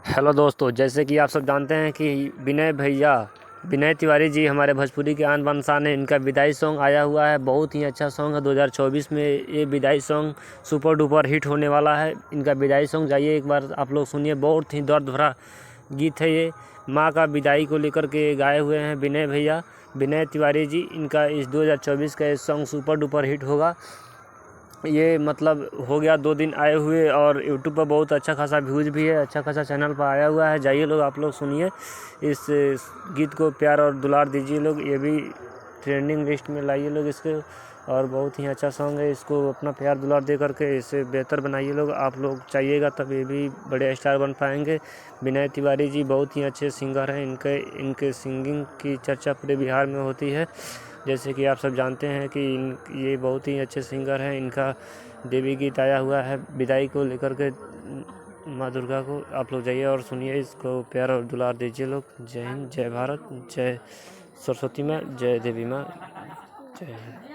Hello दोस्तों, जैसे कि आप सब जानते हैं कि विनय तिवारी जी हमारे भोजपुरी के आन बान शान हैं। इनका विदाई सॉन्ग आया हुआ है, बहुत ही अच्छा सॉन्ग है। 2024 में ये विदाई सॉन्ग सुपर डुपर हिट होने वाला है। इनका विदाई सॉन्ग जाइए एक बार आप लोग सुनिए, बहुत ही दर्द भरा गीत है ये। माँ का विदाई को लेकर के गाए हुए हैं विनय तिवारी जी। इनका इस 2024 का ये सॉन्ग सुपर डुपर हिट होगा। ये मतलब हो गया 2 दिन आए हुए, और यूट्यूब पर बहुत अच्छा खासा व्यूज़ भी है, अच्छा खासा चैनल पर आया हुआ है। जाइए लोग, आप लोग सुनिए इस गीत को, प्यार और दुलार दीजिए लोग। ये भी ट्रेंडिंग लिस्ट में लाइए लोग इसके, और बहुत ही अच्छा सॉन्ग है। इसको अपना प्यार दुलार दे करके इसे बेहतर बनाइए लोग। आप लोग चाहिएगा तब ये भी बड़े स्टार बन पाएंगे। विनय तिवारी जी बहुत ही अच्छे सिंगर हैं। इनके सिंगिंग की चर्चा पूरे बिहार में होती है। जैसे कि आप सब जानते हैं कि ये बहुत ही अच्छे सिंगर हैं। इनका देवी गीत आया हुआ है विदाई को लेकर के, माँ दुर्गा को। आप लोग जाइए और सुनिए इसको, प्यार और दुलार दीजिए लोग। जय हिंद, जय भारत, जय सरस्वती माँ, जय देवी माँ, जय हिंद।